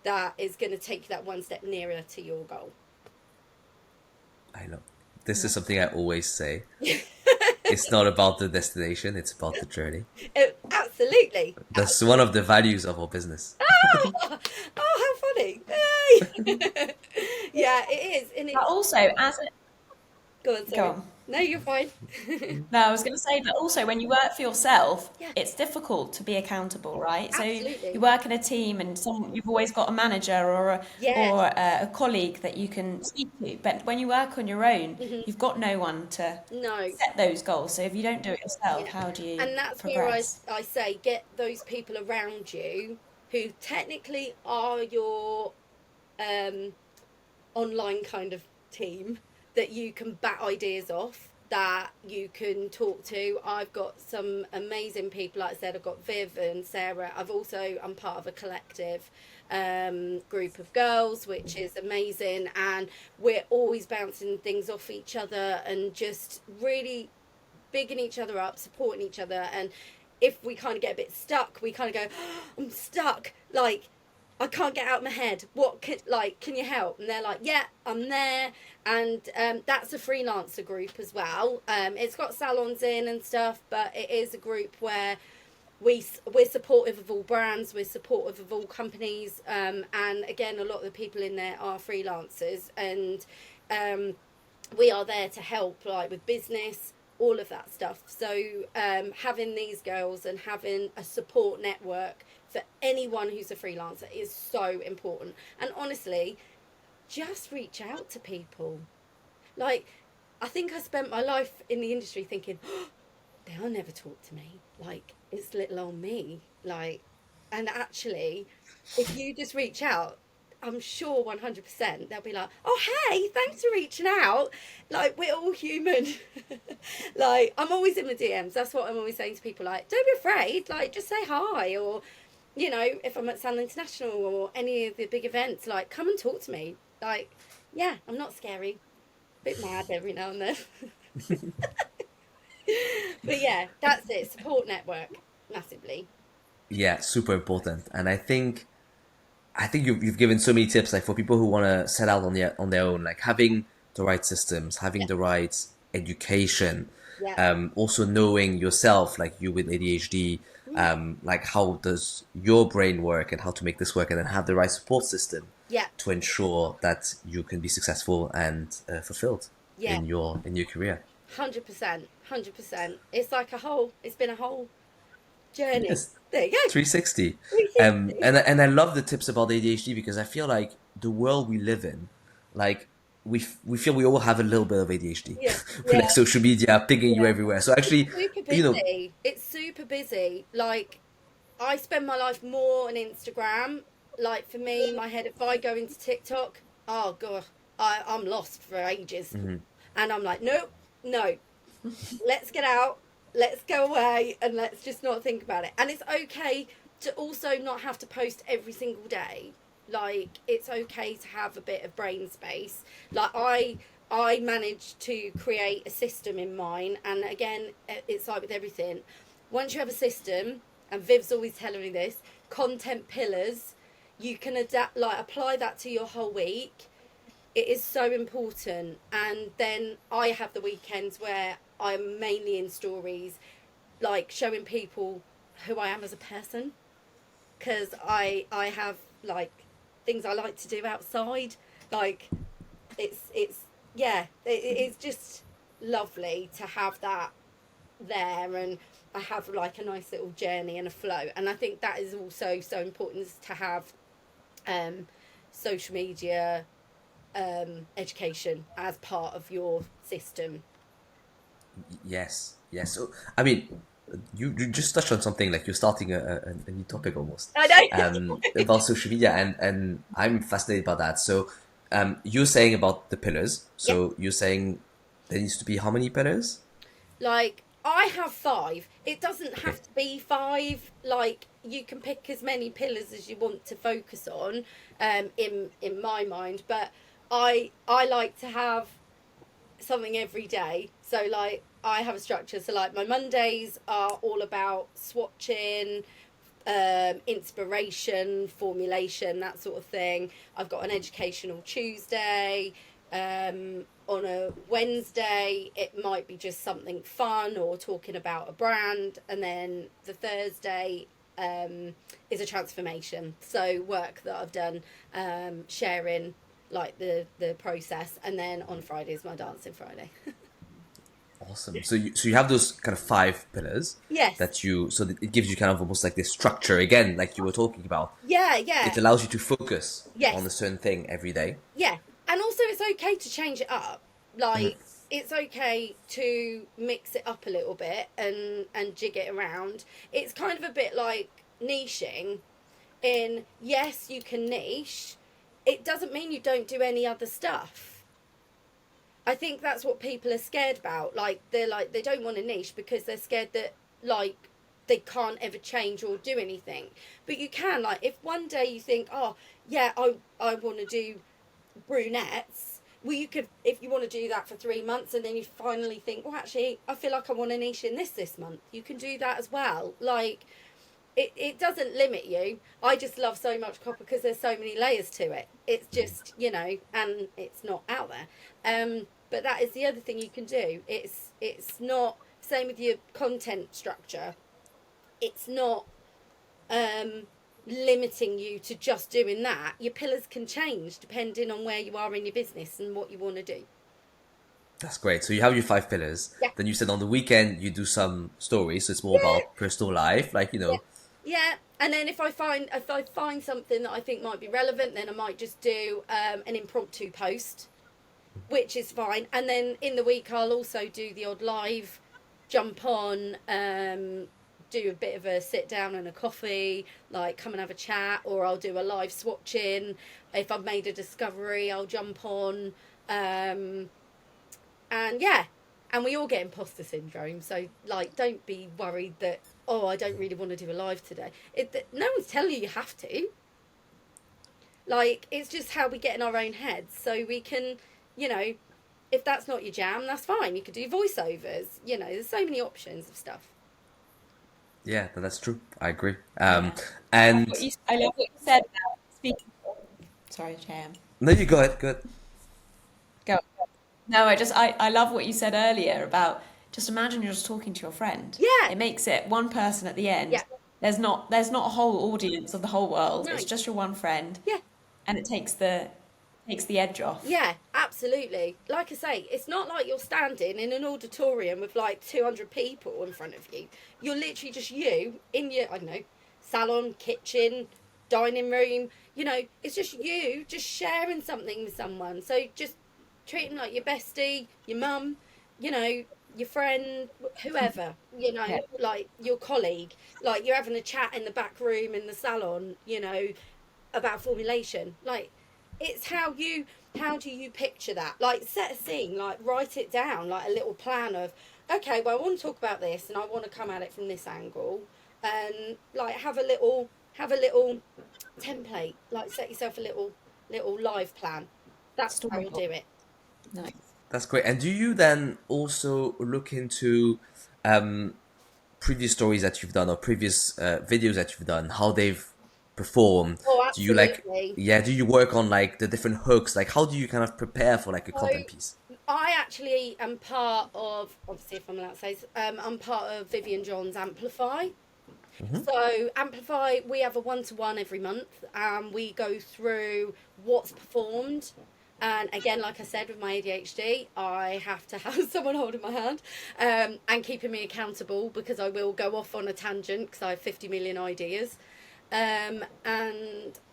that is going to take you that one step nearer to your goal. I know. This is something I always say. It's not about the destination, it's about the journey. Absolutely. That's one of the values of our business. Oh, how funny. Hey. Yeah, it is. And But it's, also, as a, go on, sorry. go on. No, you're fine. No, I was going to say, but also when you work for yourself, Yeah. it's difficult to be accountable, right? So Absolutely. you work in a team, and you've always got a manager Yes. or a colleague that you can speak to. But when you work on your own, you've got no one to No. set those goals. So if you don't do it yourself, Yeah. how do you And that's progress? where I say, get those people around you who technically are your online kind of team, that you can bat ideas off, that you can talk to. I've got some amazing people, like I said, I've got Viv and Sarah. I'm part of a collective group of girls, which is amazing, and we're always bouncing things off each other and just really bigging each other up, supporting each other. And if we kind of get a bit stuck, we kind of go, oh, I'm stuck, like I can't get out of my head. Can you help? And they're like, yeah, I'm there. And that's a freelancer group as well. It's got salons in and stuff, but it is a group where we're supportive of all brands, we're supportive of all companies, and again, a lot of the people in there are freelancers, and we are there to help, like with business, all of that stuff. So having these girls and having a support network for anyone who's a freelancer is so important. And honestly, just reach out to people. Like, I think I spent my life in the industry thinking, oh, they'll never talk to me. Like, it's little old me. Like, and actually, if you just reach out, I'm sure 100% they'll be like, oh, hey, thanks for reaching out. Like, we're all human. Like, I'm always in the DMs. That's what I'm always saying to people. Like, don't be afraid. Like, just say hi. Or, you know, if I'm at Salon International or any of the big events, like, come and talk to me. Like, yeah, I'm not scary. Bit mad every now and then. But yeah, that's it. Support network, massively. Yeah, super important. And I think you've given so many tips, like for people who want to set out on their own, like having the right systems, having Yeah, the right education, yeah, also knowing yourself, like you with ADHD, mm, like how does your brain work and how to make this work, and then have the right support system yeah, to ensure that you can be successful and fulfilled yeah. in your career. 100%, 100%. It's like it's been a whole journey. Yes, There you go. 360. 360. And I love the tips about ADHD because I feel like the world we live in, like we feel we all have a little bit of ADHD. Yeah, With like yeah, social media pinging you yeah. everywhere. So It's actually, super you know, busy. It's super busy. Like, I spend my life more on Instagram. Like, for me, my head, if I go into TikTok, oh god, I'm lost for ages. And I'm like, nope, no, let's get out, let's go away, and let's just not think about it. And it's okay to also not have to post every single day. Like, it's okay to have a bit of brain space. Like, I managed to create a system in mine, and again, it's like with everything, once you have a system, and Viv's always telling me this, content pillars, you can adapt, like apply that to your whole week. It is so important. And then I have the weekends where I'm mainly in stories, like showing people who I am as a person, because I have like things I like to do outside. Like, it's yeah, it's just lovely to have that there. And I have like a nice little journey and a flow. And I think that is also so important, to have social media education as part of your system. Yes, yes. So, I mean, you just touched on something like you're starting a new topic almost, I know. about social media, and I'm fascinated by that. So, you're saying about the pillars. Yeah. So you're saying there needs to be how many pillars? Like, I have 5. It doesn't Okay. have to be 5. Like, you can pick as many pillars as you want to focus on, in my mind. But I like to have something every day. So like, I have a structure. So like, my Mondays are all about swatching, inspiration, formulation, that sort of thing. I've got an educational Tuesday. On a Wednesday, it might be just something fun or talking about a brand, and then the Thursday is a transformation. So work that I've done, sharing like the process, and then on Friday is my dancing Friday. Awesome. So you have those kind of 5 pillars Yes. that so that it gives you kind of almost like this structure again, like you were talking about. Yeah, It yeah. allows you to focus on Yes. a certain thing every day. Yeah. And also, it's okay to change it up. Like, Mhm. it's okay to mix it up a little bit and jig it around. It's kind of a bit like niching. In, yes, you can niche. It doesn't mean you don't do any other stuff. I think that's what people are scared about. Like, they don't want to niche because they're scared that, like, they can't ever change or do anything. But you can. Like, if one day you think, oh yeah, I want to do brunettes, well, you could, if you want to do that for 3 months, and then you finally think, well, actually, I feel like I want a niche in this month, you can do that as well. Like, it doesn't limit you. I just love so much copper because there's so many layers to it. It's just, and it's not out there. But that is the other thing you can do. It's not, same with your content structure. It's not limiting you to just doing that. Your pillars can change depending on where you are in your business and what you want to do. That's great. So you have your 5 pillars. Yeah. Then you said on the weekend you do some stories. So it's more Yeah. about personal life, like Yeah. Yeah. And then if I find something that I think might be relevant, then I might just do an impromptu post, which is fine. And then in the week I'll also do the odd live, jump on, do a bit of a sit down and a coffee, like come and have a chat, or I'll do a live swatching. If I've made a discovery, I'll jump on. And yeah, and we all get imposter syndrome. So like, don't be worried that, oh, I don't really want to do a live today. No one's telling you have to. Like, it's just how we get in our own heads. So we can, if that's not your jam, that's fine. You could do voiceovers. There's so many options of stuff. Yeah, that's true. I agree. Yeah. And I love what you said about speaking. Sorry, Jam. no, you go ahead. Go ahead. Go. No, I love what you said earlier about, just imagine you're just talking to your friend. Yeah. It makes it one person at the end. Yeah. There's not a whole audience of the whole world. No. It's just your one friend. Yeah. And it takes the edge off. Yeah, absolutely. Like I say, it's not like you're standing in an auditorium with like 200 people in front of you. You're literally just you in your, I don't know, salon, kitchen, dining room. It's just you just sharing something with someone. So just treat them like your bestie, your mum, your friend, whoever, Yeah. like your colleague. Like, you're having a chat in the back room in the salon, about formulation. Like, it's how do you picture that? Like, set a scene, like write it down, like a little plan of, okay, well, I want to talk about this and I want to come at it from this angle, and like have a little template, like set yourself a little live plan. That's how you'll do it. Nice. That's great. And do you then also look into previous stories that you've done or previous videos that you've done, how they've performed? Oh, Do you like, absolutely. yeah, do you work on like the different hooks? Like, how do you kind of prepare for like a So, content piece? I actually am part of, obviously, if I'm allowed to say, I'm part of Vivian John's Amplify. So Amplify, we have a 1-to-1 every month, and we go through what's performed, And again, like I said, with my ADHD, I have to have someone holding my hand and keeping me accountable, because I will go off on a tangent because I have 50 million ideas. And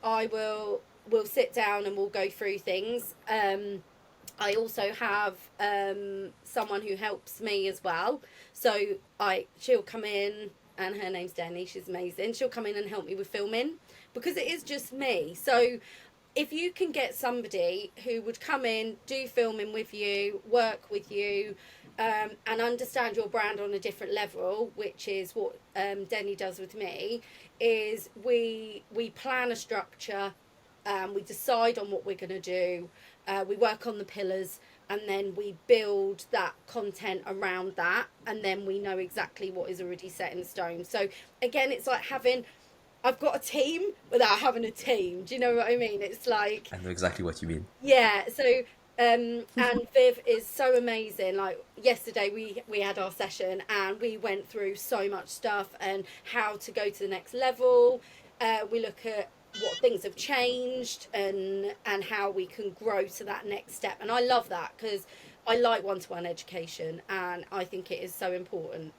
I will sit down and we'll go through things. I also have someone who helps me as well. So she'll come in, and her name's Danny. She's amazing. She'll come in and help me with filming, because it is just me. So if you can get somebody who would come in, do filming with you, work with you, and understand your brand on a different level, which is what Denny does with me, is we plan a structure, we decide on what we're going to do, we work on the pillars, and then we build that content around that, and then we know exactly what is already set in stone. So again, it's like I've got a team without having a team. Do you know what I mean? It's like, I know exactly what you mean. yeah. So and Viv is so amazing. Like yesterday we had our session and we went through so much stuff and how to go to the next level. We look at what things have changed and how we can grow to that next step. And I love that, because I like one-to-one education and I think it is so important.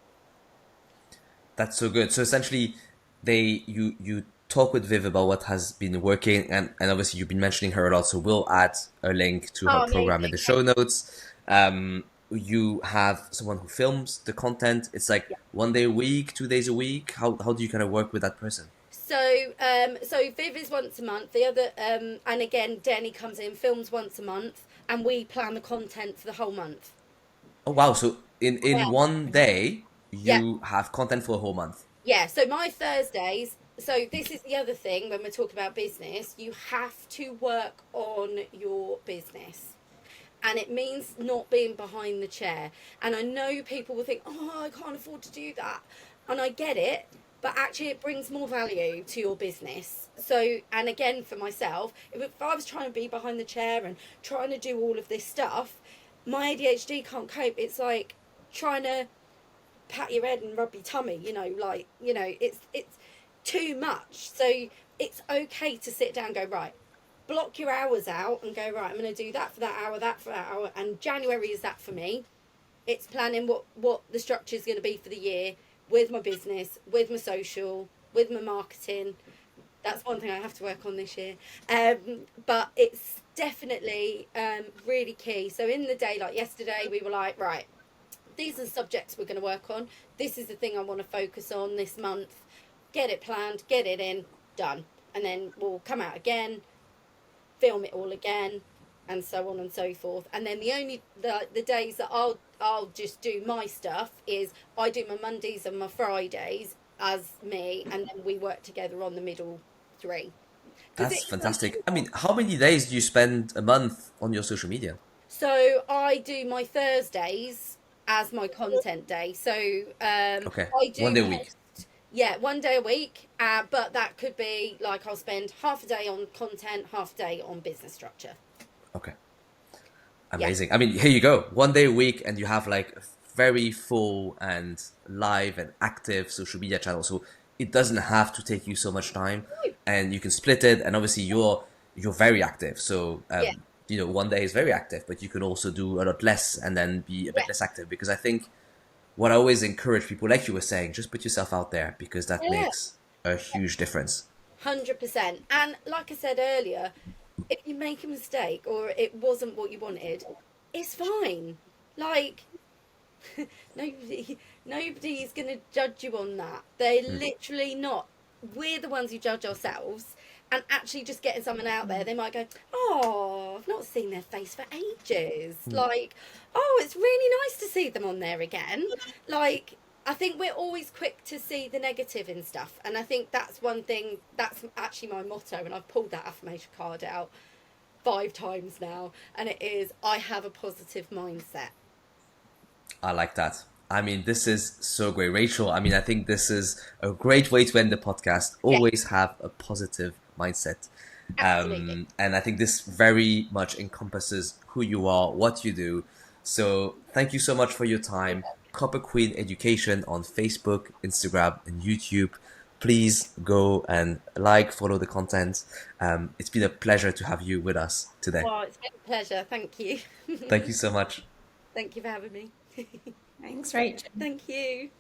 That's so good. So essentially, you talk with Viv about what has been working, and obviously you've been mentioning her a lot, so we'll add a link to her program in the show notes. You have someone who films the content. It's like 1 day a week, 2 days a week. How do you kind of work with that person? So Viv is once a month. The other and again, Denny comes in, films once a month, and we plan the content for the whole month. Oh wow! So in Yeah. 1 day, Yeah. you have content for a whole month. Yeah, so my Thursdays, so this is the other thing when we're talking about business, you have to work on your business. And it means not being behind the chair. And I know people will think, oh, I can't afford to do that. And I get it, but actually it brings more value to your business. So, and again, for myself, if I was trying to be behind the chair and trying to do all of this stuff, my ADHD can't cope. It's like trying to pat your head and rub your tummy, it's too much. So it's okay to sit down and go, right, block your hours out and go, right, I'm going to do that for that hour, that for that hour, and January is that for me. It's planning what the structure is going to be for the year, with my business, with my social, with my marketing. That's one thing I have to work on this year, but it's definitely really key. So in the day, like yesterday, we were like, right, these are the subjects we're going to work on. This is the thing I want to focus on this month. Get it planned, get it in, done. And then we'll come out again, film it all again, and so on and so forth. And then the days that I'll just do my stuff is I do my Mondays and my Fridays as me, and then we work together on the middle 3. That's fantastic. I mean, how many days do you spend a month on your social media? So I do my Thursdays as my content day. So Okay, I do 1 day a week. Yeah, 1 day a week. But that could be like I'll spend half a day on content, half a day on business structure. Okay. Amazing. I mean, here you go. 1 day a week, and you have like a very full and live and active social media channel. So it doesn't have to take you so much time, and you can split it. And obviously, you're very active. So 1 day is very active, but you can also do a lot less and then be a bit less active. Because I think what I always encourage people, like you were saying, just put yourself out there, because that makes a huge difference. 100%. And like I said earlier, if you make a mistake or it wasn't what you wanted, it's fine. Like nobody's going to judge you on that. They're literally not. We're the ones who judge ourselves. And actually just getting someone out there, they might go, oh, I've not seen their face for ages. Like, oh, it's really nice to see them on there again. Like, I think we're always quick to see the negative in stuff. And I think that's one thing, that's actually my motto. And I've pulled that affirmation card out 5 times now. And it is, I have a positive mindset. I like that. I mean, this is so great. Rachel, I mean, I think this is a great way to end the podcast. Always have a positive mindset. And I think this very much encompasses who you are, what you do. So thank you so much for your time. Copper Queen Education on Facebook, Instagram, and YouTube. please go and follow the content. It's been a pleasure to have you with us today. Well, it's been a pleasure. Thank you. Thank you so much. Thank you for having me. Thanks, Rachel. Thank you.